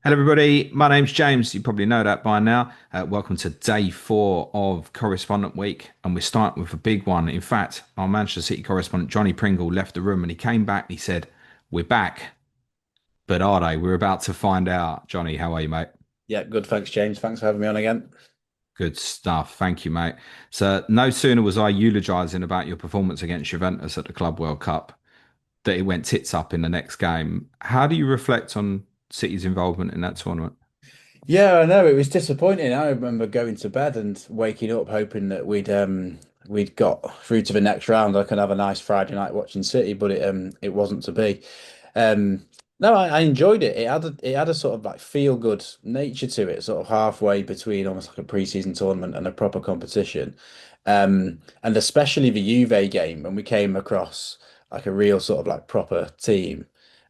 Hello, everybody. My name's James. You probably know that by now. Welcome to day 4 of Correspondent Week, and we're starting with a big one. In fact, our Manchester City correspondent Jonny Pringle left the room and he came back and he said, "We're back, but are they? We're about to find out." Johnny, how are you, mate? Yeah, good. Thanks, James. Thanks for having me on again. Good stuff. Thank you, mate. So, no sooner was I eulogising about your performance against Juventus at the Club World Cup that it went tits up in the next game. How do you reflect on City's involvement in that tournament? Yeah, I know it was disappointing. I remember going to bed and waking up hoping that we'd got through to the next round. I could have a nice Friday night watching City, but it wasn't to be. Um, no, I enjoyed it. It had a sort of like feel good nature to it, sort of halfway between almost like a pre-season tournament and a proper competition. And especially the Juve game when we came across like a real sort of like proper team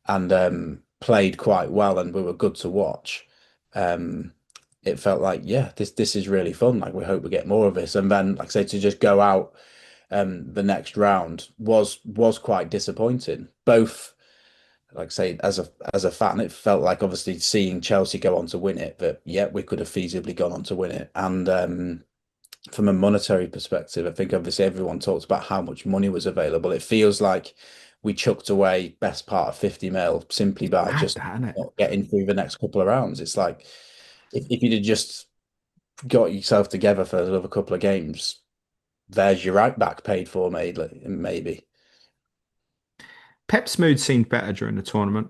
and played quite well and we were good to watch. um, it felt like, yeah, this is really fun. Like we hope we get more of this. And then, like I say, to just go out the next round was quite disappointing. Both, like I say, as a fan, it felt like obviously seeing Chelsea go on to win it, that yeah, we could have feasibly gone on to win it. And from a monetary perspective, I think obviously everyone talks about how much money was available. It feels like we chucked away best part of 50 mil simply by Mad, just that, isn't it? not getting through the next couple of rounds. It's like if you'd have just got yourself together for another couple of games, there's your right back paid for, maybe. Pep's mood seemed better during the tournament.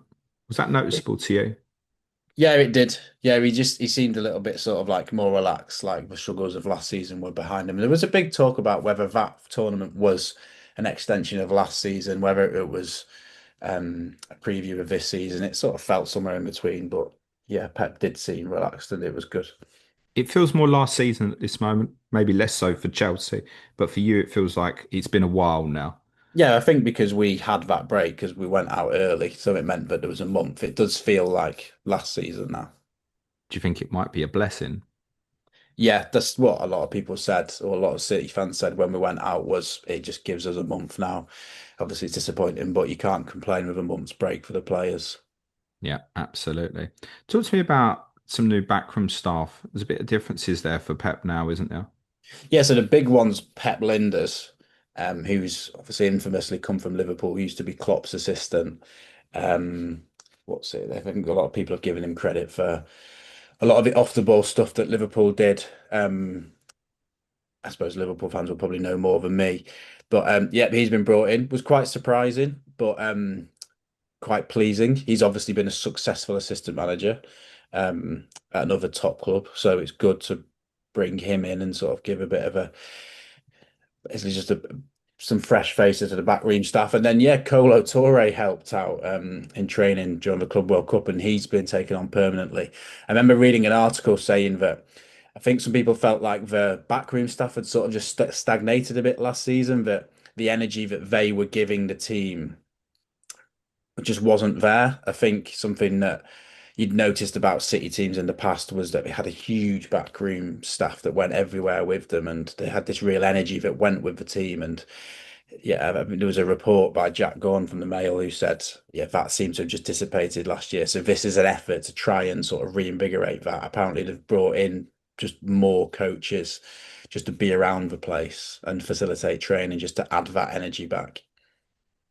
Was that noticeable to you? Yeah, it did. Yeah, he seemed a little bit sort of like more relaxed, like the struggles of last season were behind him. There was a big talk about whether that tournament was an extension of last season, whether it was a preview of this season. It sort of felt somewhere in between, but yeah, Pep did seem relaxed and it was good. It feels more last season at this moment, maybe less so for Chelsea, but for you, it feels like it's been a while now. Yeah, I think because we had that break because we went out early, so it meant that there was a month. It does feel like last season now. Do you think it might be a blessing? Yeah, that's what a lot of people said, or a lot of City fans said when we went out was it just gives us a month now. Obviously, it's disappointing, but you can't complain with a month's break for the players. Yeah, absolutely. Talk to me about some new backroom staff. There's a bit of differences there for Pep now, isn't there? Yeah, so the big one's Pep Linders, who's obviously infamously come from Liverpool, he used to be Klopp's assistant. Um, what's it? I think a lot of people have given him credit for a lot of the off the ball stuff that Liverpool did. I suppose Liverpool fans will probably know more than me. But yeah, he's been brought in. Was quite surprising, but quite pleasing. He's obviously been a successful assistant manager at another top club, so it's good to bring him in and sort of give a bit of a basically just some fresh faces to the backroom staff. And then yeah, Kolo Toure helped out in training during the Club World Cup, and he's been taken on permanently. I remember reading an article saying that I think some people felt like the backroom staff had sort of just stagnated a bit last season, that the energy that they were giving the team just wasn't there. I think something that you'd noticed about City teams in the past was that they had a huge backroom staff that went everywhere with them, and they had this real energy that went with the team. And yeah, I mean, there was a report by Jack Gorn from the Mail who said, yeah, that seemed to have just dissipated last year. So this is an effort to try and sort of reinvigorate that. Apparently, they've brought in just more coaches just to be around the place and facilitate training, just to add that energy back.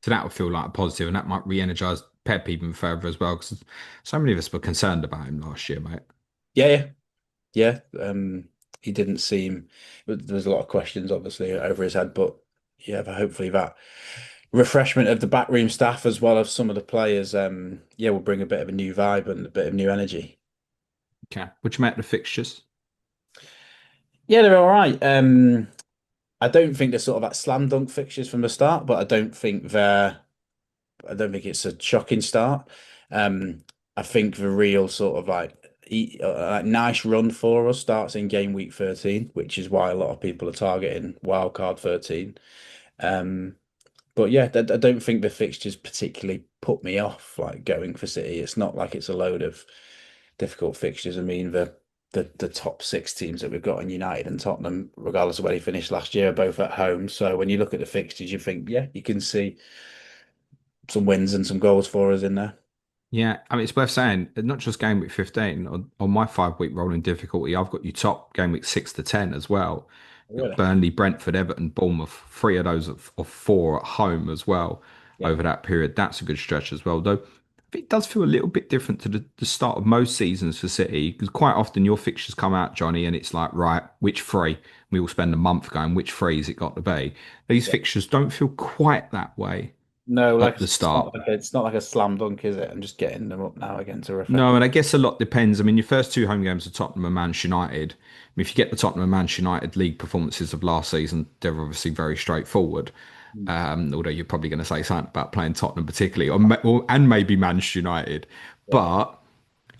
So that would feel like a positive, and that might re-energize Pep even further as well, because so many of us were concerned about him last year, mate. Yeah, yeah, yeah. He didn't seem. There's a lot of questions, obviously, over his head, but yeah, but hopefully that refreshment of the backroom staff as well as some of the players, yeah, will bring a bit of a new vibe and a bit of new energy. Okay. Would you make the fixtures? Yeah, they're all right. I don't think they're sort of like slam dunk fixtures from the start, but I don't think it's a shocking start. Um, I think the real sort of like nice run for us starts in game week 13, which is why a lot of people are targeting wildcard 13. Um, but yeah, I don't think the fixtures particularly put me off like going for City. It's not like it's a load of difficult fixtures. I mean, the top six teams that we've got in United and Tottenham, regardless of where they finished last year, are both at home. So when you look at the fixtures, you think, yeah, you can see some wins and some goals for us in there. Yeah, I mean, it's worth saying, not just game week 15, on my 5 week rolling difficulty, I've got you top game week 6 to 10 as well. You've got Really? Burnley, Brentford, Everton, Bournemouth, three of those of four at home as well Yeah. over that period. That's a good stretch as well, though. It does feel a little bit different to the start of most seasons for City because quite often your fixtures come out, Johnny, and it's like, right, which three? We will spend a month going, which three has it got to be? These Yeah. fixtures don't feel quite that way No, like at the it's not start. like it's not like a slam dunk, is it? I'm just getting them up now again to refresh. No, and I guess a lot depends. I mean, your first two home games are Tottenham and Manchester United. I mean, if you get the Tottenham and Manchester United league performances of last season, they're obviously very straightforward. Although you're probably going to say something about playing Tottenham particularly, and maybe Manchester United. Yeah. But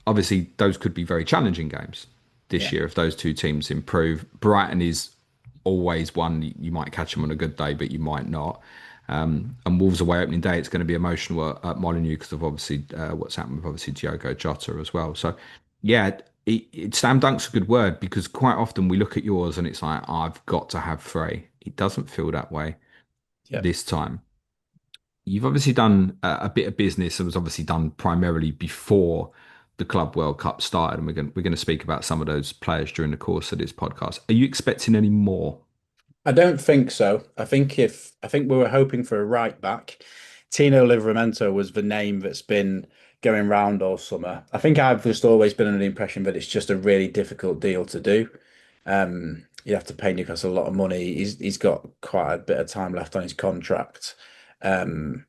obviously, those could be very challenging games this Yeah. year if those two teams improve. Brighton is always one you might catch them on a good day, but you might not. And Wolves away opening day, it's going to be emotional at Molineux because of obviously what's happened with obviously Diogo Jota as well. So, yeah, slam dunk's a good word because quite often we look at yours and it's like, oh, I've got to have three. It doesn't feel that way Yeah. this time. You've obviously done a bit of business and was obviously done primarily before the Club World Cup started, and we're going to speak about some of those players during the course of this podcast. Are you expecting any more? I don't think so. I think we were hoping for a right back. Tino Livramento was the name that's been going round all summer. I think I've just always been under the impression that it's just a really difficult deal to do. You have to pay Newcastle a lot of money. He's got quite a bit of time left on his contract. Um,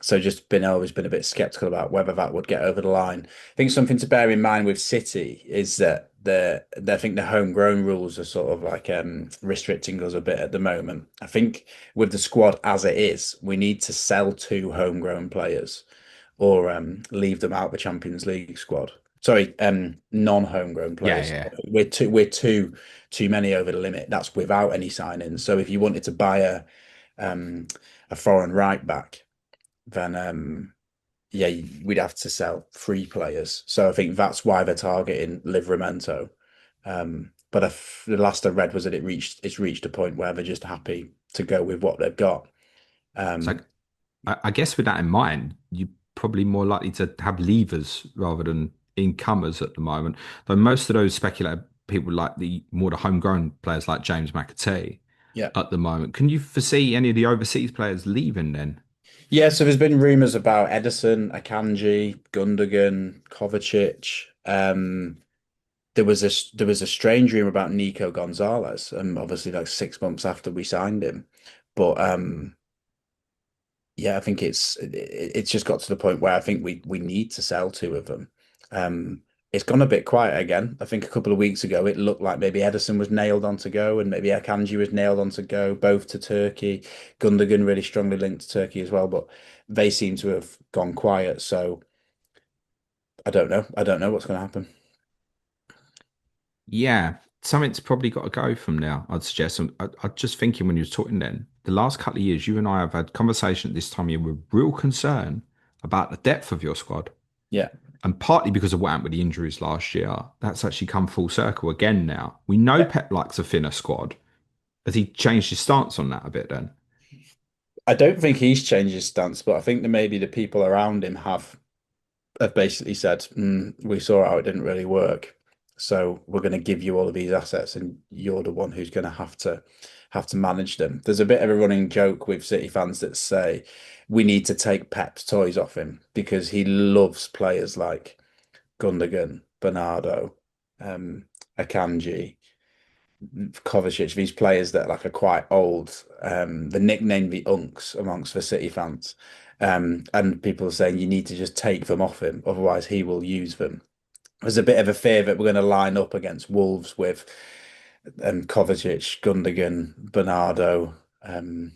so just been always been a bit skeptical about whether that would get over the line. I think something to bear in mind with City is that I think the homegrown rules are sort of like restricting us a bit at the moment. I think with the squad as it is, we need to sell two homegrown players or leave them out the Champions League squad. Sorry, non-homegrown Yeah, players. yeah. We're too many over the limit. That's without any signings. So if you wanted to buy a foreign right back, then yeah, we'd have to sell three players. So I think that's why they're targeting Livramento. But if the last I read was that it's reached a point where they're just happy to go with what they've got. So Um, I guess with that in mind, you're probably more likely to have levers rather than incomers at the moment. Though most of those speculative people like the homegrown players like James McAtee yeah. at the moment. Can you foresee any of the overseas players leaving then? Yeah, so there's been rumours about Edison, Akanji, Gundogan, Kovacic. There was a strange rumor about Nico Gonzalez, obviously like 6 months after we signed him. But yeah, I think it's just got to the point where I think we need to sell two of them. Um, it's gone a bit quiet again. I think a couple of weeks ago it looked like maybe Edison was nailed on to go and maybe Akanji was nailed on to go, both to Turkey. Gundogan really strongly linked to Turkey as well, but they seem to have gone quiet. So I don't know. I don't know what's going to happen. Yeah, something's probably got to go from now, I'd suggest. And I'm just thinking when you were talking then, the last couple of years, you and I have had conversation at this time of year with real concern about the depth of your squad. Yeah. And partly because of what happened with the injuries last year, that's actually come full circle again now. We know Pep likes a thinner squad. Has he changed his stance on that a bit then? I don't think he's changed his stance, but I think that maybe the people around him have basically said, we saw how it didn't really work. So we're going to give you all of these assets and you're the one who's going to have to manage them. There's a bit of a running joke with City fans that say we need to take Pep's toys off him because he loves players like Gundogan, Bernardo, Akanji, Kovacic, these players that like are quite old. The nickname the Unks amongst the City fans. And people are saying you need to just take them off him, otherwise he will use them. There's a bit of a fear that we're going to line up against Wolves with Kovacic, Gundogan, Bernardo in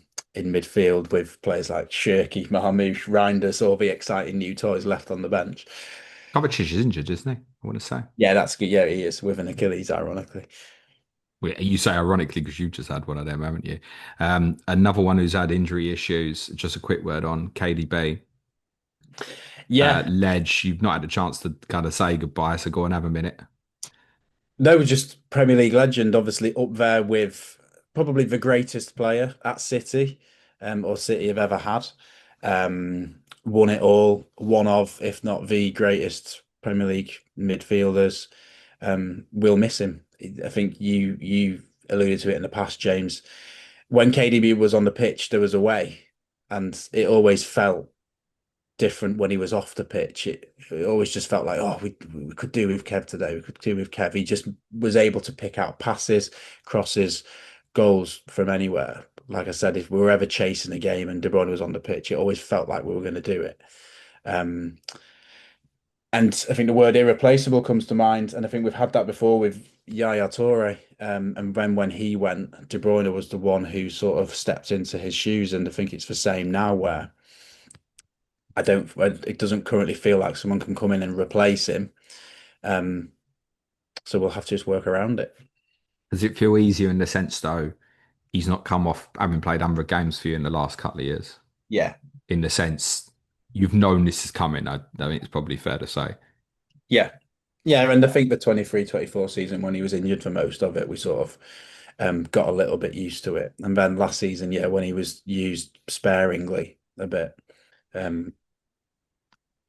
midfield with players like Shirky, Marmoush, Reijnders, all the exciting new toys left on the bench. Kovacic is injured, isn't he? I want to say. Yeah, that's good. Yeah, he is with an Achilles, ironically. Well, you say ironically because you just had one of them, haven't you? Another one who's had injury issues. Just a quick word on KDB. Yeah, Ledge, you've not had a chance to kind of say goodbye, so go and have a minute. no, just Premier League legend, obviously up there with probably the greatest player at City, or City have ever had. won it all, one of, if not the greatest Premier League midfielders. We'll miss him. I think you alluded to it in the past, James. When KDB was on the pitch, there was a way, and it always felt different when he was off the pitch. It always just felt like, oh, we could do with Kev today. We could do with Kev. He just was able to pick out passes, crosses, goals from anywhere. Like I said, if we were ever chasing a game and De Bruyne was on the pitch, it always felt like we were going to do it. Um, and I think the word irreplaceable comes to mind. And I think we've had that before with Yaya Toure. And when he went, De Bruyne was the one who sort of stepped into his shoes. And I think it's the same now where it doesn't currently feel like someone can come in and replace him. Um, so we'll have to just work around it. Does it feel easier in the sense, though, he's not come off having played 100 games for you in the last couple of years? Yeah. In the sense, you've known this is coming. I think it's probably fair to say. Yeah. Yeah. And I think the 23-24 season, when he was injured for most of it, we sort of got a little bit used to it. And then last season, yeah, when he was used sparingly a bit. Um,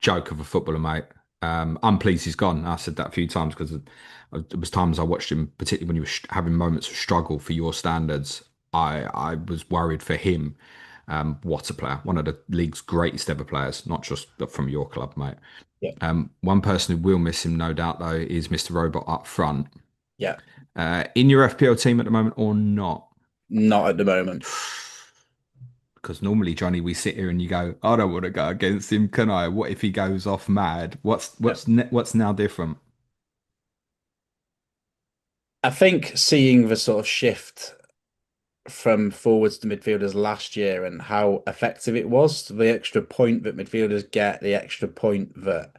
Joke of a footballer, mate. I'm pleased he's gone. I said that a few times because there was times I watched him, particularly when he was having moments of struggle for your standards. I was worried for him. What a player! One of the league's greatest ever players, not just from your club, mate. yeah. One person who will miss him, no doubt, though, is Mr. Robot up front. Yeah. In your FPL team at the moment or not? Not at the moment. Because normally, Johnny, we sit here and you go, I don't want to go against him, can I? What if he goes off mad? Yeah. What's now different? I think seeing the sort of shift from forwards to midfielders last year and how effective it was, the extra point that midfielders get, the extra point that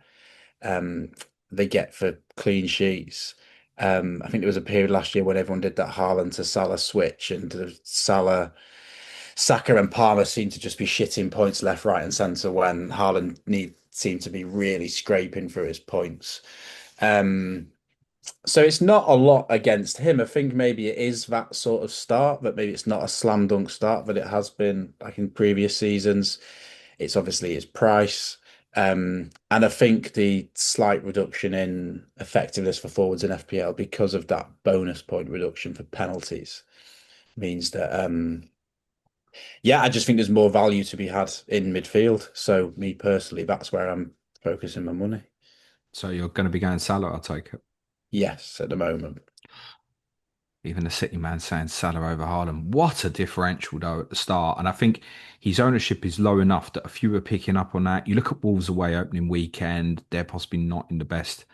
um, they get for clean sheets. I think there was a period last year when everyone did that Haaland to Salah switch, and the Salah, Saka, and Palmer seemed to just be shitting points left, right, and centre when Haaland seemed to be really scraping for his points. Um, so it's not a lot against him. I think maybe it is that sort of start, but maybe it's not a slam dunk start that it has been like in previous seasons. It's obviously his price. And I think the slight reduction in effectiveness for forwards in FPL because of that bonus point reduction for penalties means that yeah, I just think there's more value to be had in midfield. So me personally, that's where I'm focusing my money. So you're going to be going Salah, I'll take it. Yes, at the moment. Even the City man saying Salah over Haaland. What a differential, though, at the start. And I think his ownership is low enough that a few are picking up on that. You look at Wolves away opening weekend, they're possibly not in the best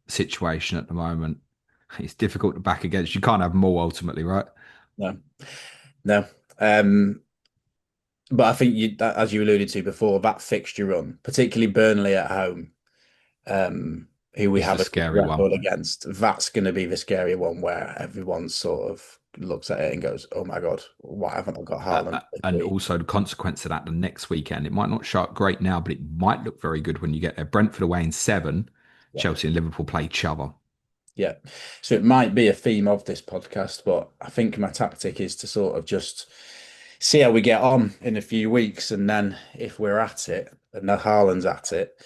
situation at the moment. It's difficult to back against. You can't have them all ultimately, right? No, no. Um, but I think as you alluded to before, that fixture run, particularly Burnley at home, who we This is a have a good scary one. record against, that's going to be the scary one where everyone sort of looks at it and goes, "Oh my God, why haven't I got Haaland this And week?" also the consequence of that the next weekend. It might not show up great now, but it might look very good when you get there. Brentford away in 7, Yeah, Chelsea and Liverpool play each other. yeah. So it might be a theme of this podcast, but I think my tactic is to sort of just see how we get on in a few weeks, and then if we're at it and the Haaland's at it,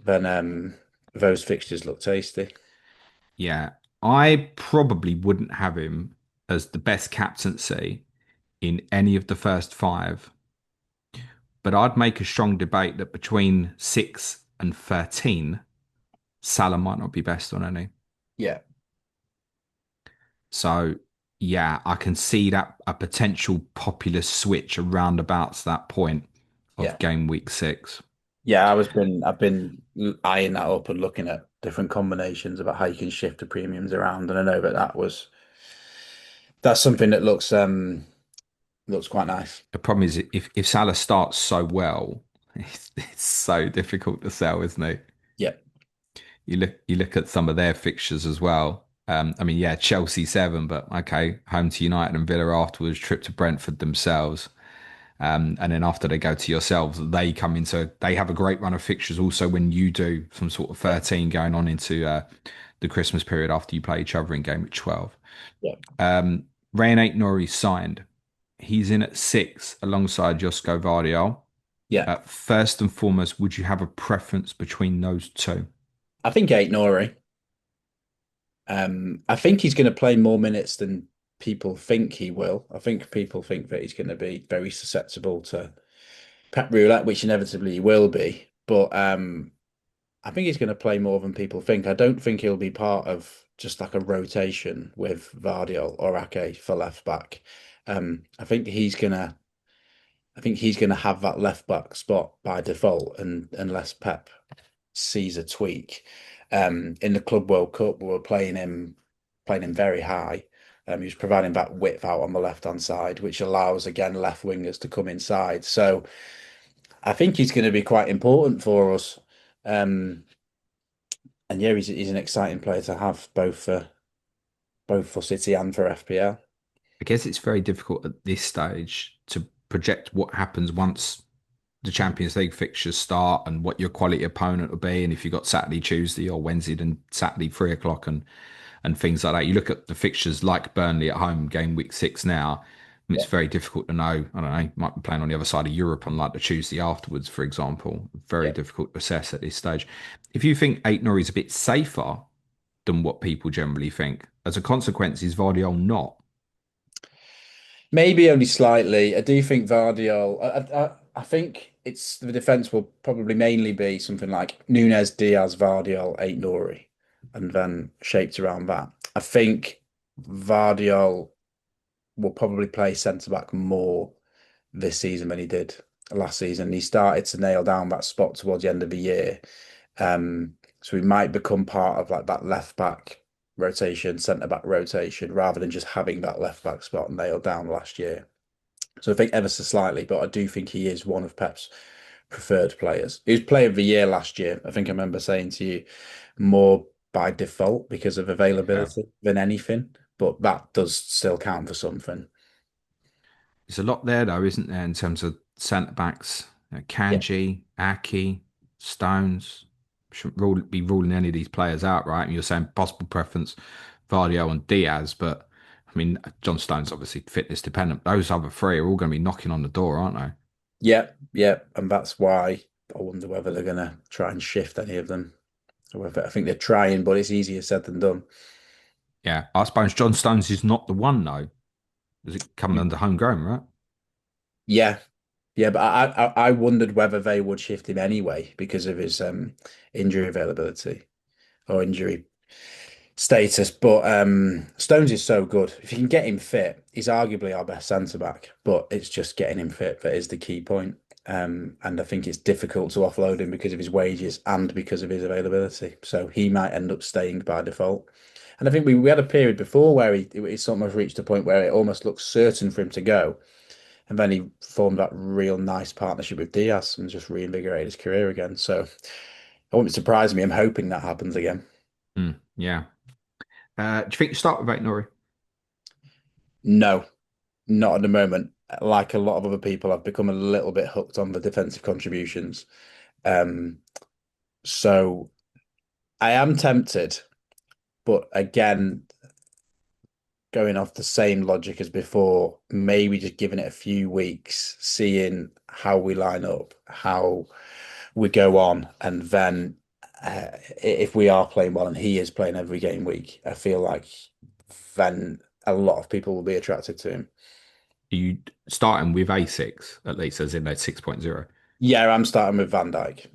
then those fixtures look tasty. Yeah, I probably wouldn't have him as the best captaincy in any of the first 5, but I'd make a strong debate that between 6 and 13, Salah might not be best on any. Yeah, So, yeah, I can see that a potential popular switch around about that point of yeah. game week 6. Yeah, I've been eyeing that up and looking at different combinations about how you can shift the premiums around, and I know that that's something that looks quite nice. The problem is if Salah starts so well, it's so difficult to sell, isn't it? Yeah, You look at some of their fixtures as well. I mean, yeah, Chelsea 7, but okay, home to United and Villa afterwards, trip to Brentford themselves. And then after they go to yourselves, they have a great run of fixtures also when you do some sort of yeah, 13 going on into the Christmas period after you play each other in game week 12. yeah, Rayan Ait-Nouri signed. He's in at 6 alongside Josko Gvardiol. Yeah, First and foremost, would you have a preference between those two? I think Ait-Nouri. I think he's going to play more minutes than people think he will. I think people think that he's going to be very susceptible to Pep roulette, which inevitably he will be. But I think he's going to play more than people think. I don't think he'll be part of just like a rotation with Gvardiol or Ake for left back. I think he's gonna have that left back spot by default, and unless Pep sees a tweak. In the Club World Cup, we were playing him very high. He was providing that width out on the left hand side, which allows again left wingers to come inside. So I think he's going to be quite important for us. Um, and yeah, he's an exciting player to have both for City and for FPL. I guess it's very difficult at this stage to project what happens once the Champions League fixtures start and what your quality opponent will be, and if you've got Saturday, Tuesday, or Wednesday, then Saturday 3 o'clock, and things like that. You look at the fixtures like Burnley at home, game week 6 now. And Yeah. it's very difficult to know. I don't know. You might be playing on the other side of Europe on like the Tuesday afterwards, for example. Very Yeah. difficult to assess at this stage. If you think Ait-Nouri is a bit safer than what people generally think, as a consequence, is Vardiol not? Maybe only slightly. I do think Gvardiol. I think it's the defense will probably mainly be something like Nunes, Diaz, Gvardiol, Ait-Nouri, and then shaped around that. I think Gvardiol will probably play centre back more this season than he did last season. He started to nail down that spot towards the end of the year. So he might become part of like that left back rotation, centre back rotation, rather than just having that left back spot nailed down last year. So I think ever so slightly, but I do think he is one of Pep's preferred players. He was player of the year last year. I think I remember saying to you more by default because of Yeah. availability than anything, but that does still count for something. There's a lot there, though, isn't there, in terms of centre backs? Yeah. Kanji, Aki, Stones. Shouldn't be ruling any of these players out, right? And you're saying possible preference, Vardio and Diaz, but I mean, John Stones obviously fitness dependent. Those other three are all going to be knocking on the door, aren't they? Yeah, yeah, and that's why I wonder whether they're going to try and shift any of them. However, I think they're trying, but it's easier said than done. Yeah, I suppose John Stones is not the one, though. Is it coming under homegrown, right? Yeah, yeah, but I wondered whether they would shift him anyway because of his injury availability or injury status. But Stones is so good. If you can get him fit, he's arguably our best centre back. But it's just getting him fit that is the key point. And I think it's difficult to offload him because of his wages and because of his availability. So he might end up staying by default. And I think we had a period before where he's almost reached a point where it almost looks certain for him to go. And then he formed that real nice partnership with Diaz and just reinvigorated his career again. So it wouldn't surprise me. I'm hoping that happens again. Yeah. Do you think you start with Ait-Nouri? No, not at the moment. Like a lot of other people, I've become a little bit hooked on the defensive contributions. Um, so I am tempted, but again, going off the same logic as before, maybe just giving it a few weeks, seeing how we line up, how we go on, and then if we are playing well and he is playing every game week, I feel like then a lot of people will be attracted to him. Are you starting with A6, at least, as in that 6.0? Yeah, I'm starting with Van Dijk.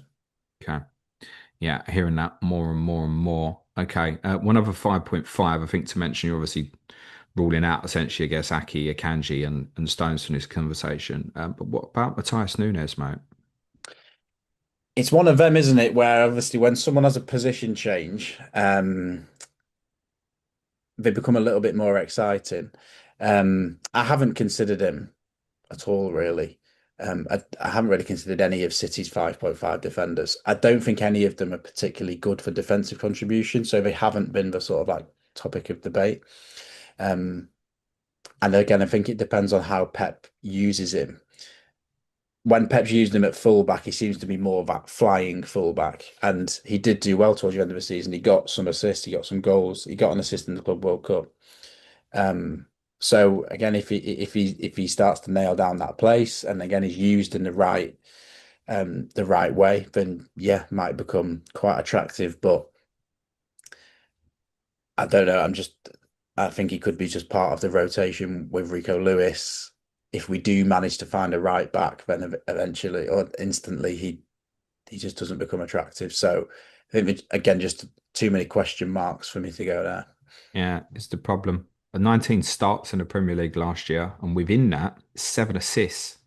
Okay. Yeah, hearing that more and more and more. Okay. One other 5.5, I think to mention, you're obviously ruling out essentially, I guess, Aki, Akanji, and Stones from this conversation. But what about Matthias Nunes, mate? It's one of them, isn't it? Where obviously when someone has a position change, they become a little bit more exciting. I haven't considered him at all, really. I haven't really considered any of City's 5.5 defenders. I don't think any of them are particularly good for defensive contribution, so they haven't been the sort of like topic of debate. Um, and again, I think it depends on how Pep uses him. When Pep's used him at fullback, he seems to be more of that flying fullback, and he did do well towards the end of the season. He got some assists, he got some goals, he got an assist in the Club World Cup. Um, so again, if he starts to nail down that place, and again he's used in the right the right way, then yeah, might become quite attractive. But I don't know. I think he could be just part of the rotation with Rico Lewis. If we do manage to find a right back, then eventually or instantly he just doesn't become attractive. So I think again, just too many question marks for me to go there. Yeah, it's the problem. 19 starts in the Premier League last year, and within that, 7 assists.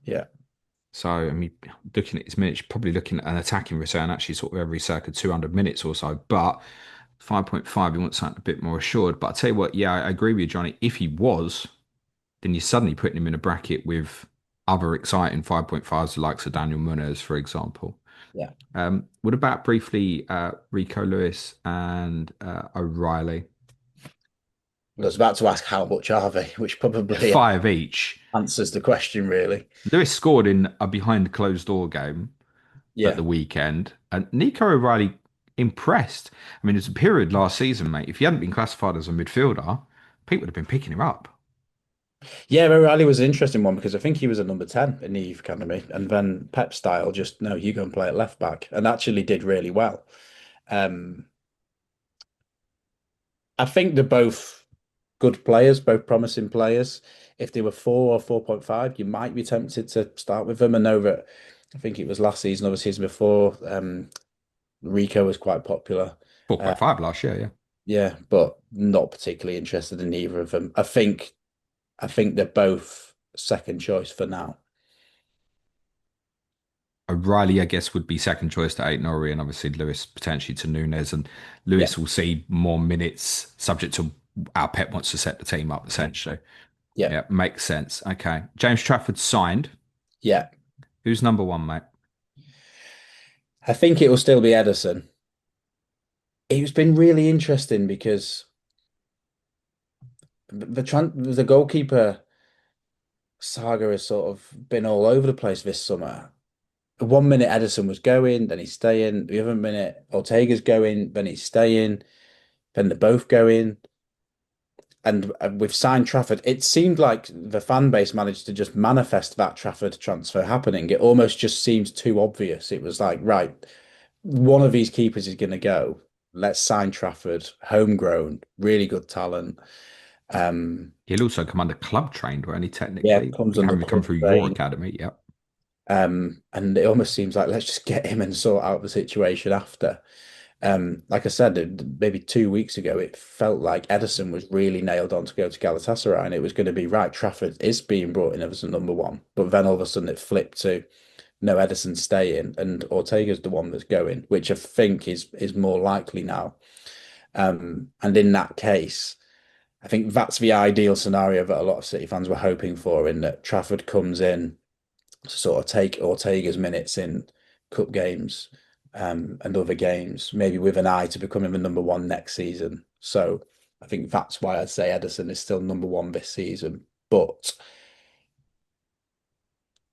Yeah, So, I mean, looking at his minutes, you're probably looking at an attacking return actually sort of every circa 200 minutes or so. But 5.5, you want something a bit more assured. But I tell you what, yeah, I agree with you, Johnny. If he was, then you're suddenly putting him in a bracket with other exciting 5.5s, the likes of Daniel Munoz, for example. yeah. What about briefly Rico Lewis and O'Reilly? I was about to ask how much are they, which probably Five each. answers the question really. Lewis scored in a behind closed door game at Yeah. the weekend, and Nico O'Reilly impressed. I mean, it's a period last season, mate. If he hadn't been classified as a midfielder, people would have been picking him up. Yeah, O'Reilly was an interesting one because I think he was a number 10 in the youth academy. And then Pep style just, no, you go and play at left back and actually did really well. Um, I think they're both good players, both promising players. If they were 4 or 4.5, you might be tempted to start with them. I know that I think it was last season or the season before, Rico was quite popular. Uh, 4.5 last year, yeah. yeah, but not particularly interested in either of them. I think they're both second choice for now. O'Reilly, I guess, would be second choice to Ait-Nouri, and obviously Lewis potentially to Nunes. And Yeah, Lewis will see more minutes, subject to how Pep wants to set the team up, essentially. yeah, Yeah, makes sense. Okay. James Trafford signed. yeah. Who's number one, mate? I think it will still be Edison. It's been really interesting because the goalkeeper saga has sort of been all over the place this summer. 1 minute Edison was going, then he's staying. The other minute Ortega's going, then he's staying. Then they're both going. And with signed Trafford, it seemed like the fan base managed to just manifest that Trafford transfer happening. It almost just seems too obvious. It was like, right, one of these keepers is going to go. Let's sign Trafford, homegrown, really good talent. Um, He'll also come under club trained, won't he, yeah, technically? comes You under haven't come club through your train. academy. Yep. And it almost seems like let's just get him and sort out the situation after. Like I said, maybe 2 weeks ago, it felt like Edison was really nailed on to go to Galatasaray, and it was going to be right. Trafford is being brought in as a number one, but then all of a sudden it flipped to no, Edison's staying, and Ortega's the one that's going, which I think is more likely now. And in that case, I think that's the ideal scenario that a lot of City fans were hoping for, in that Trafford comes in to sort of take Ortega's minutes in cup games and other games, maybe with an eye to becoming the number one next season. So I think that's why I'd say Edison is still number one this season. But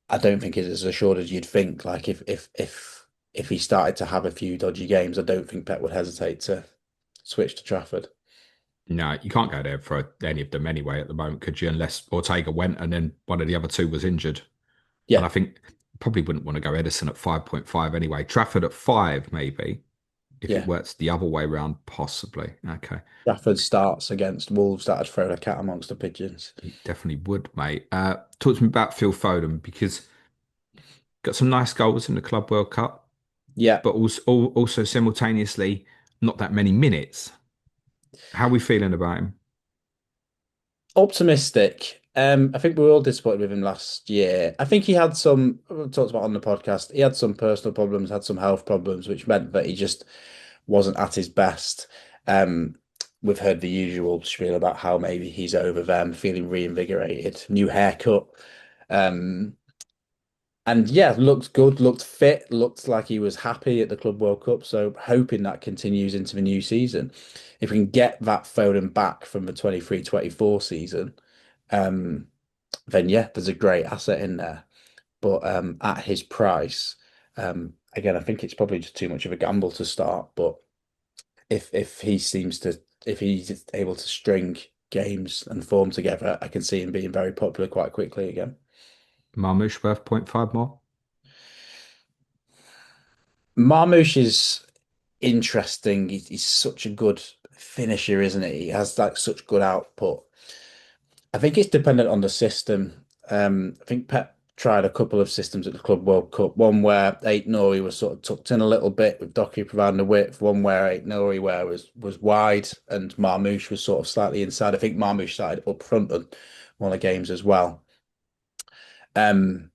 I don't think it's as assured as you'd think. Like if he started to have a few dodgy games, I don't think Pep would hesitate to switch to Trafford. No, you can't go there for any of them anyway at the moment, could you? Unless Ortega went and then one of the other two was injured. And Yeah, I think probably wouldn't want to go Edison at 5.5 anyway. Trafford at 5, maybe. If it yeah. works the other way around, possibly. Okay. Trafford starts against Wolves, that'd throw a cat amongst the pigeons. He definitely would, mate. Talk to me about Phil Foden because got some nice goals in the Club World Cup, Yeah, but also simultaneously not that many minutes. How are we feeling about him? optimistic. I think we were all disappointed with him last year. I think he had some, we talked about on the podcast, he had some personal problems, had some health problems, which meant that he just wasn't at his best. Um, we've heard the usual spiel about how maybe he's over them, feeling reinvigorated, new haircut. Um, and yeah, looked good, looked fit, looked like he was happy at the Club World Cup. So hoping that continues into the new season. If we can get that Foden back from the 23-24 season, um, then yeah, there's a great asset in there. But at his price, again, I think it's probably just too much of a gamble to start. But if he's able to string games and form together, I can see him being very popular quite quickly again. Marmoush worth point 0.5 more? Marmoush is interesting. He's such a good finisher, isn't he? He has like such good output. I think it's dependent on the system. I think Pep tried a couple of systems at the Club World Cup. One where Ait-Nouri was sort of tucked in a little bit with Doku providing the width. One where Ait-Nouri where was wide and Marmoush was sort of slightly inside. I think Marmoush started up front on one of the games as well. Um,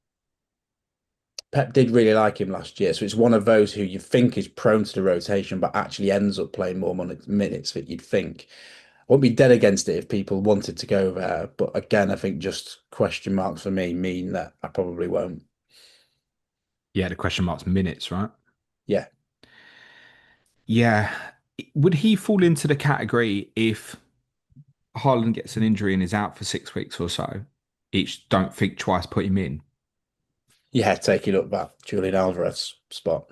Pep did really like him last year, so it's one of those who you think is prone to the rotation, but actually ends up playing more minutes than you'd think. I wouldn't be dead against it if people wanted to go there, but again, I think just question marks for me mean that I probably won't. Yeah, the question mark's minutes, right? Yeah, Yeah. Would he fall into the category if Haaland gets an injury and is out for 6 weeks or so? Each don't think twice, put him in. yeah, taking up that Julian Alvarez spot.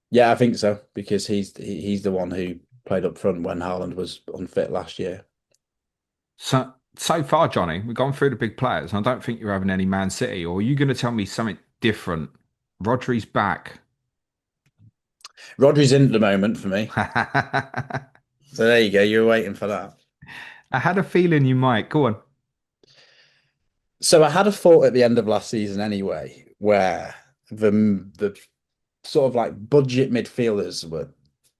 Yeah, I think so because he's the one who played up front when Haaland was unfit last year. So far, Johnny, we've gone through the big players. I don't think you're having any Man City, or are you going to tell me something different? Rodri's back. Rodri's in at the moment for me, I so there you go. You're waiting for that. had a feeling you might. Go on. So I had a thought at the end of last season anyway, where the sort of like budget midfielders were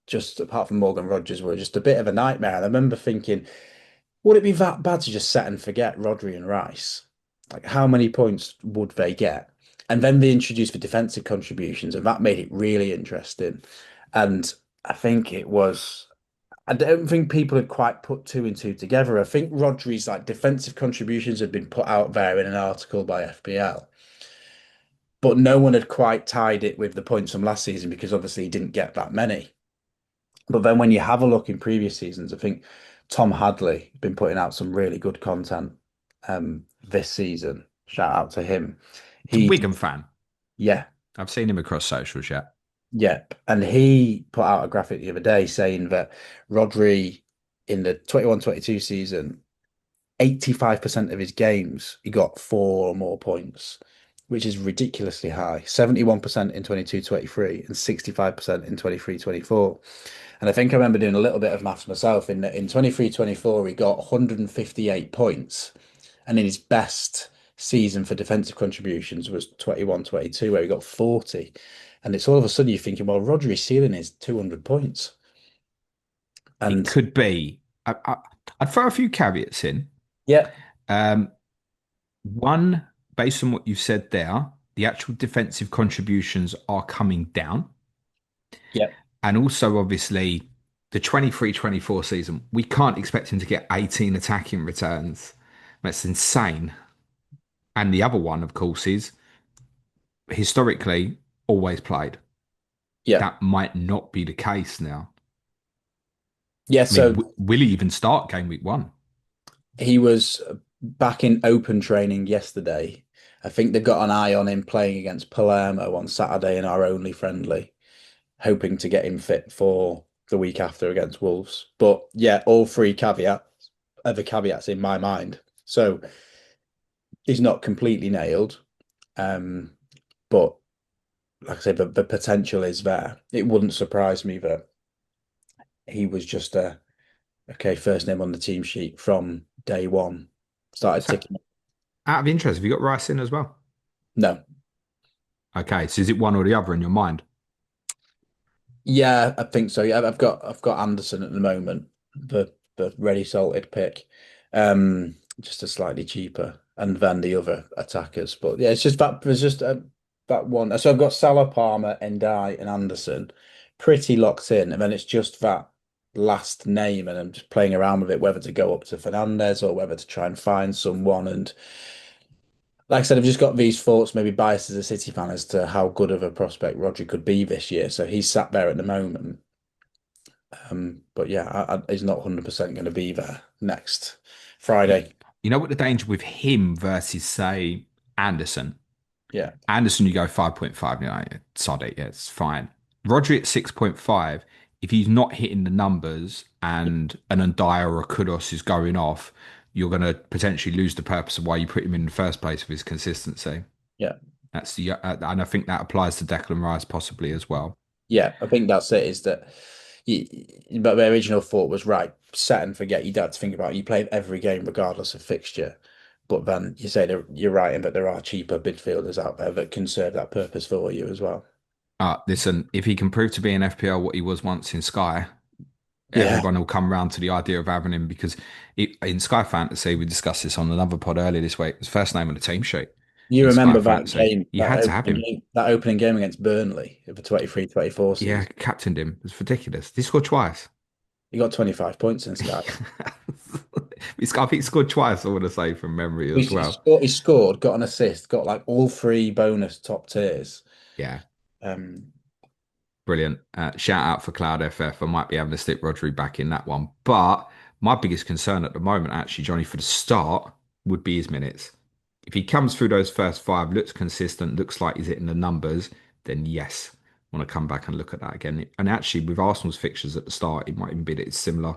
just apart from Morgan Rogers were just a bit of a nightmare. And I remember thinking, would it be that bad to just set and forget Rodri and Rice? Like how many points would they get? And then they introduced the defensive contributions, and that made it really interesting. And I think it was I don't think people had quite put two and two together. I think Rodri's like defensive contributions had been put out there in an article by FPL, but no one had quite tied it with the points from last season because obviously he didn't get that many. But then when you have a look in previous seasons, I think Tom Hadley has been putting out some really good content this season. Shout out to him. It's a He, Wigan fan. yeah, I've seen him across socials yet. yep. And he put out a graphic the other day saying that Rodri in the 21-22 season 85% of his games, he got four or more points, which is ridiculously high. 71% in 22-23 and 65% in 23-24. And I think I remember doing a little bit of maths myself in 23-24, he got 158 points. And in his best season for defensive contributions was 21-22, where he got 40. And it's all of a sudden you're thinking, well, Rodri's ceiling is 200 points. It And could be. I'd throw a few caveats in. yeah, Um, One, based on what you said there, the actual defensive contributions are coming down. yeah, And also, obviously, the 23-24 season, we can't expect him to get 18 attacking returns. That's insane. And the other one, of course, is historically always played. yeah. That might not be the case now. Yeah, I mean, so will he even start game week one? he was back in open training yesterday. I think they've got an eye on him playing against Palermo on Saturday in our only friendly, hoping to get him fit for the week after against Wolves. But yeah, all three caveats are the caveats in my mind. So he's not completely nailed. Um, but like I said, the potential is there. It wouldn't surprise me that he was just a okay, first name on the team sheet from day one. Started So, ticking. out of interest, have you got Rice in as well? No, Okay, so is it one or the other in your mind? yeah, I think so. Yeah, I've got Anderson at the moment, the ready salted pick, just a slightly cheaper, and then the other attackers. But yeah, it's just that there's just that one. So I've got Salah, Palmer, Ndai, and Anderson, pretty locked in, and then it's just that last name, and I'm just playing around with it, whether to go up to Fernandez or whether to try and find someone. And like I said, I've just got these thoughts, maybe biased as a City fan, as to how good of a prospect Rodri could be this year. So he's sat there at the moment. But yeah, he's not 100% going to be there next Friday. You know what the danger with him versus, say, Anderson? Yeah, Anderson, you go 5.5, you know, sod it, yeah, it's fine. Rodri at 6.5, if he's not hitting the numbers and an Ndaya or a Kudos is going off, you're going to potentially lose the purpose of why you put him in the first place with his consistency. yeah. That's the and I think that applies to Declan Rice possibly as well. Yeah, I think that's it. Is that but my original thought was right, set and forget. You don't have to think about it. You play every game regardless of fixture. But then you say that you're right in that there are cheaper midfielders out there that can serve that purpose for you as well. Listen, if he can prove to be in FPL what he was once in Sky, Yeah. everyone will come round to the idea of having him because in Sky Fantasy, we discussed this on another pod earlier this week. His first name on the team sheet You in Sky remember that Fantasy. game, You had to have him. that opening game against Burnley of the 23-24 Yeah, season. captained him. It's ridiculous. He scored twice. He got 25 points in Sky. I think he scored twice, I want to say, from memory as well. He scored, got an assist, got like all three bonus top tiers. Yeah, Um, brilliant. Shout out for Cloud FF. I might be having to stick Rodri back in that one. But my biggest concern at the moment, actually, Johnny, for the start, would be his minutes. If he comes through those first five, looks consistent, looks like he's hitting the numbers, then yes, I want to come back and look at that again. And actually, with Arsenal's fixtures at the start, it might even be that it's similar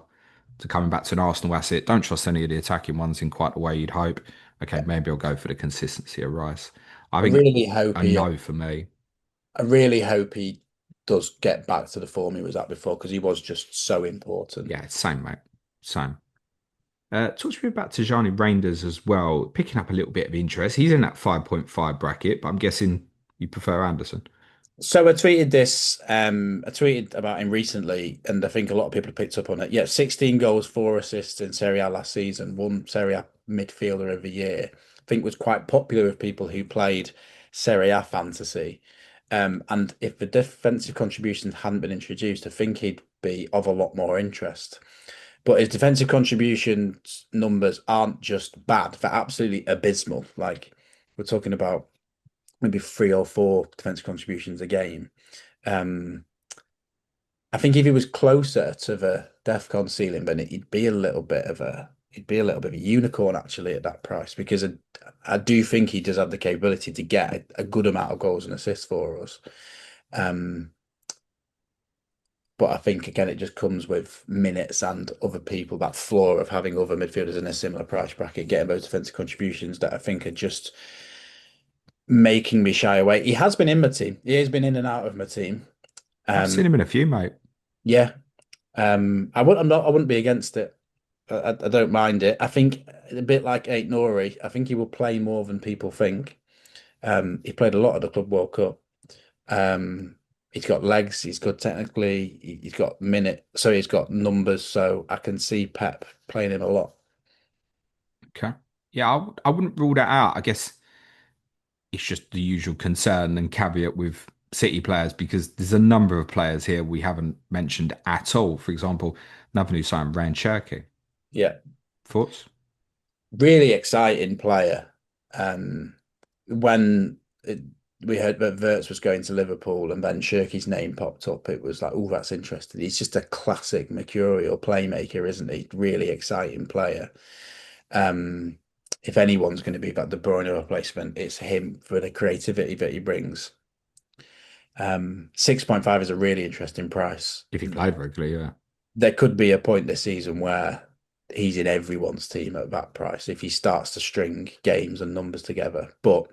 to coming back to an Arsenal asset. Don't trust any of the attacking ones in quite the way you'd hope. Okay, maybe I'll go for the consistency of Rice. I I think really hope a he, no for me. I really hope he does get back to the form he was at before because he was just so important. Yeah, same, mate. Same. Talk to me about Tijani Reijnders as well. Picking up a little bit of interest. He's in that 5.5 bracket, but I'm guessing you prefer Anderson. So I tweeted this, I tweeted about him recently, and I think a lot of people have picked up on it. Yeah, 16 goals, 4 assists in Serie A last season, won Serie A midfielder of the year. I think was quite popular with people who played Serie A fantasy. And if the defensive contributions hadn't been introduced, I think he'd be of a lot more interest. But his defensive contributions numbers aren't just bad, they're absolutely abysmal. Like we're talking about maybe 3 or 4 defensive contributions a game. Um, I think if he was closer to the DEFCON ceiling, then he'd be a little bit of a unicorn actually at that price because I do think he does have the capability to get a good amount of goals and assists for us. Um, but I think again it just comes with minutes and other people, that floor of having other midfielders in a similar price bracket, getting those defensive contributions that I think are just making me shy away. He has been in my team. He has been in and out of my team. I've Um, seen him in a few, mate. yeah. I wouldn't be against it. I don't mind it. I think a bit like Ait-Nouri, I think he will play more than people think. He played a lot at the Club World Cup. Um, he's got legs, he's good technically, he's got he's got numbers, so I can see Pep playing him a lot. Okay. Yeah, I wouldn't rule that out. I guess it's just the usual concern and caveat with City players because there's a number of players here we haven't mentioned at all. For example, another new sign, Rayan Cherki. Yeah. Thoughts? Really exciting player. Um, when we heard that Wirtz was going to Liverpool and then Shirky's name popped up, it was like, oh, that's interesting. He's just a classic mercurial playmaker, isn't he? Really exciting player. Um, if anyone's going to be that De Bruyne replacement, it's him for the creativity that he brings. 6.5 is a really interesting price. If he played regularly, yeah. There could be a point this season where he's in everyone's team at that price if he starts to string games and numbers together. But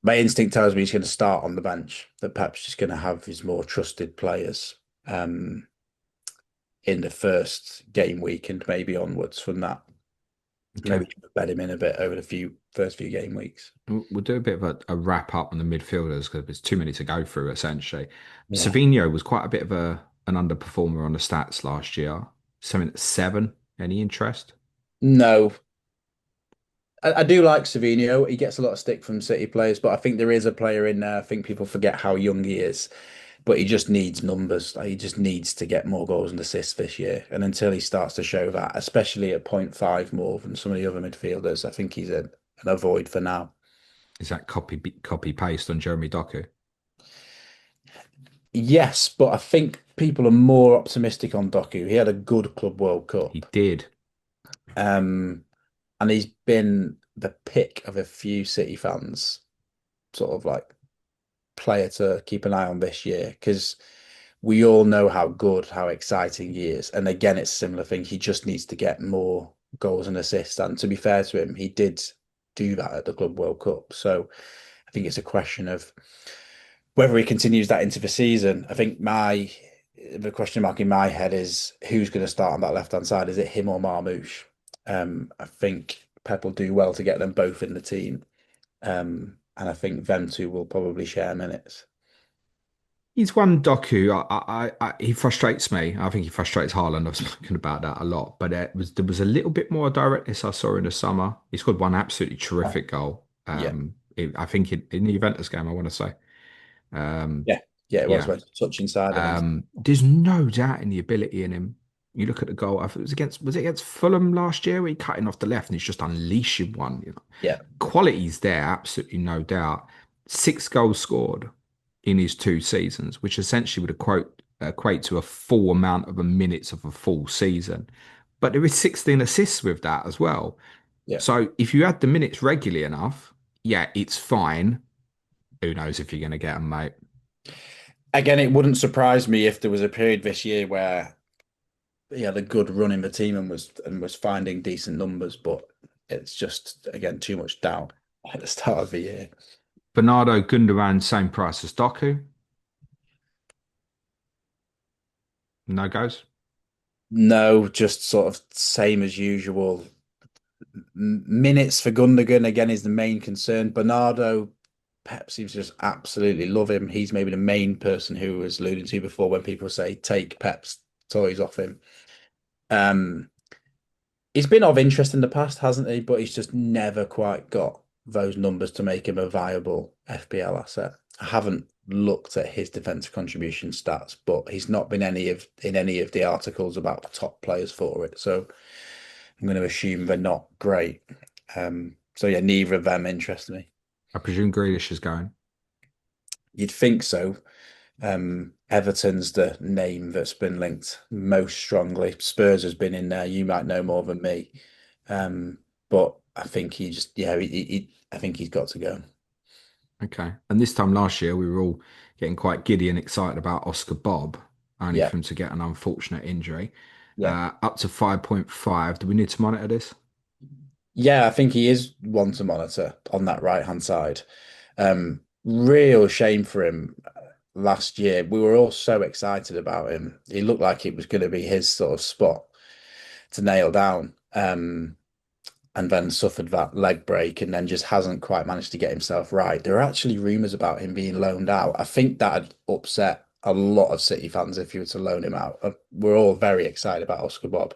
my instinct tells me he's going to start on the bench, that Pep's just going to have his more trusted players in the first game week and maybe onwards from that. Okay. Maybe bet him in a bit over the first few game weeks. We'll do a bit of a wrap up on the midfielders because there's too many to go through essentially. Yeah. Savinho was quite a bit of an underperformer on the stats last year. Something at 7. Any interest? No, I do like Savinho. He gets a lot of stick from City players, but I think there is a player in there. I think people forget how young he is, but he just needs numbers. Like, he just needs to get more goals and assists this year. And until he starts to show that, especially at 0.5 more than some of the other midfielders, I think he's an avoid for now. Is that copy paste on Jeremy Doku? Yes, but I think people are more optimistic on Doku. He had a good Club World He Cup. did. Um, and he's been the pick of a few City fans, sort of like player to keep an eye on this year because we all know how good, how exciting he is. And again, it's a similar thing. He just needs to get more goals and assists. And to be fair to him, he did do that at the Club World Cup. So I think it's a question of whether he continues that into the season. I think the question mark in my head is who's going to start on that left-hand side? Is it him or Marmoush? I think Pep will do well to get them both in the team. And I think them two will probably share minutes. He's one Doku. He frustrates me. I think he frustrates Haaland. I've spoken about that a lot, but there was a little bit more directness I saw in the summer. He scored one absolutely terrific goal. Yeah, I think in the Juventus game, I want to say. Um, yeah, yeah. It was yeah, when touch inside him and there's no doubt in the ability in him. You look at the goal. I think it was it against Fulham last year where he cut in off the left and he's just unleashing one. yeah, Quality's there, absolutely no doubt. 6 goals scored in his 2 seasons, which essentially would equate to a full amount of minutes of a full season. But there is 16 assists with that as well. yeah. So if you add the minutes regularly enough, yeah, it's fine. Who knows if you're going to get them, mate? Again, it wouldn't surprise me if there was a period this year where he had a good run in the team and was finding decent numbers, but it's just again too much doubt at the start of the year. Bernardo Gundogan, same price as Doku. No goes. No, just sort of same as usual. Minutes for Gundogan again is the main concern. Bernardo, Pep seems to just absolutely love him. He's maybe the main person who was alluding to before when people say take Pep's toys off him. Um, he's been of interest in the past, hasn't he? But he's just never quite got those numbers to make him a viable FPL asset. I haven't looked at his defensive contribution stats, but he's not been in any of the articles about the top players for it. So I'm going to assume they're not great. So yeah, neither of them interest me. I presume Grealish is going. You'd think so. Everton's the name that's been linked most strongly. Spurs has been in there. You might know more than me. But I think I think he's got to go. Okay. And this time last year, we were all getting quite giddy and excited about Oscar Bob, only Yeah, for him to get an unfortunate injury. yeah, Up to 5.5. Do we need to monitor this? yeah. I think he is one to monitor on that right hand side. Real shame for him last year. We were all so excited about him. He looked like it was going to be his sort of spot to nail down. And then suffered that leg break and then just hasn't quite managed to get himself right. There are actually rumours about him being loaned out. I think that'd upset a lot of City fans if you were to loan him out. We're all very excited about Oscar Bob.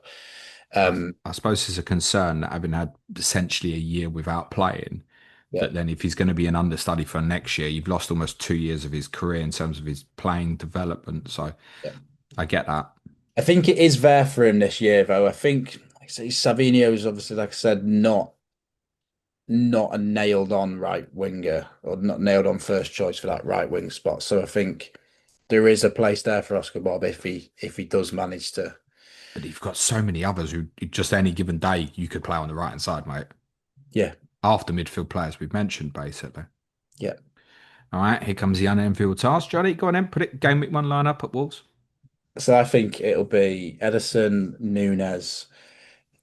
I, Um, I suppose it's a concern that having had essentially a year without playing, yeah, that then if he's going to be an understudy for next year, you've lost almost 2 years of his career in terms of his playing development. So yeah. I get that. I think it is there for him this year, though. I think like I say, Savinho is obviously, like I said, not a nailed on right winger or not nailed on first choice for that right wing spot. So I think there is a place there for Oscar Bob if he does manage to. But you've got so many others who just any given day you could play on the right hand side, mate. Yeah, After midfield players we've mentioned, basically. yeah. All right, here comes the unenfield task. Johnny, go on then. Put it game week one line up at Wolves. So I think it'll be Edison, Nunes,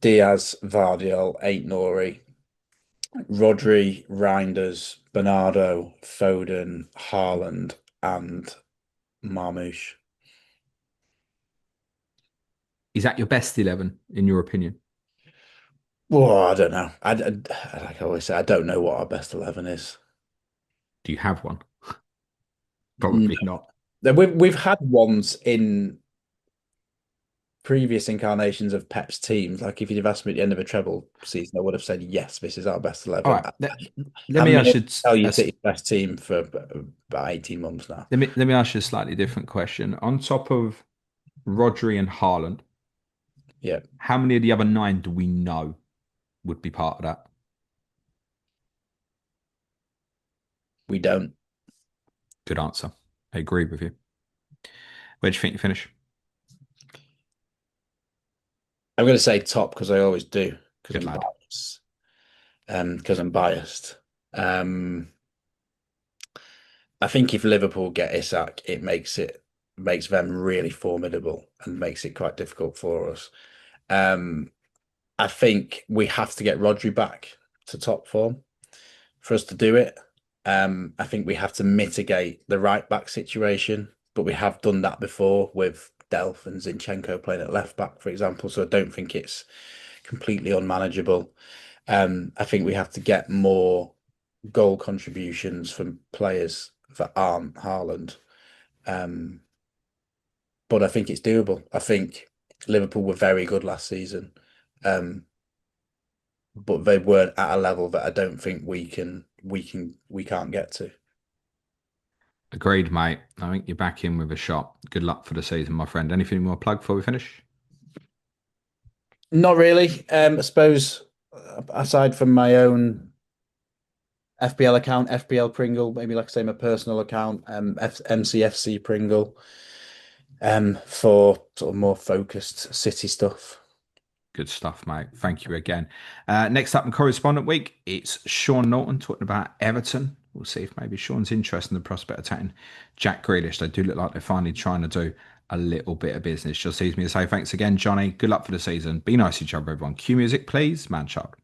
Diaz, Gvardiol, Ait-Nouri, Rodri, Reijnders, Bernardo, Foden, Haaland, and Marmoush. Is that your best 11, in your opinion? Well, I don't know. Like I always say, I don't know what our best 11 is. Do you have one? No. Probably not. We've had ones in previous incarnations of Pep's teams. Like if you'd have asked me at the end of a treble season, I would have said yes, this is our best All 11. right. Let I'm me going ask to you. tell you City's best team for about 18 months now. Let me ask you a slightly different question. On top of Rodri and Haaland, Yeah, how many of the other 9 do we know would be part of that? we don't. Good answer. I agree with you. Where do you think you finish? I'm going to say top because I always do because Good I'm lad. biased. Because I'm biased. Um, I think if Liverpool get Isak, it makes them really formidable and makes it quite difficult for us. Um, I think we have to get Rodri back to top form for us to do it. I think we have to mitigate the right back situation, but we have done that before with Delph and Zinchenko playing at left back, for example. So I don't think it's completely unmanageable. I think we have to get more goal contributions from players that aren't Haaland. Um, but I think it's doable. I think Liverpool were very good last season, um, but they weren't at a level that I don't think we can't get to. Agreed, mate. I think you're back in with a shot. Good luck for the season, my friend. Anything more plug before we finish? Not really. I suppose aside from my own FPL account, FPL Pringle, maybe like I say my personal account, MCFC Pringle, for sort of more focused City stuff. Good stuff, mate. Thank you again. Next up in Correspondent Week, it's Sean Norton talking about Everton. We'll see if maybe Sean's interested in the prospect of taking Jack Grealish. They do look like they're finally trying to do a little bit of business. Just leaves me to say thanks again, Johnny. Good luck for the season. Be nice to each other, everyone. Cue music, please. Man, Chuck.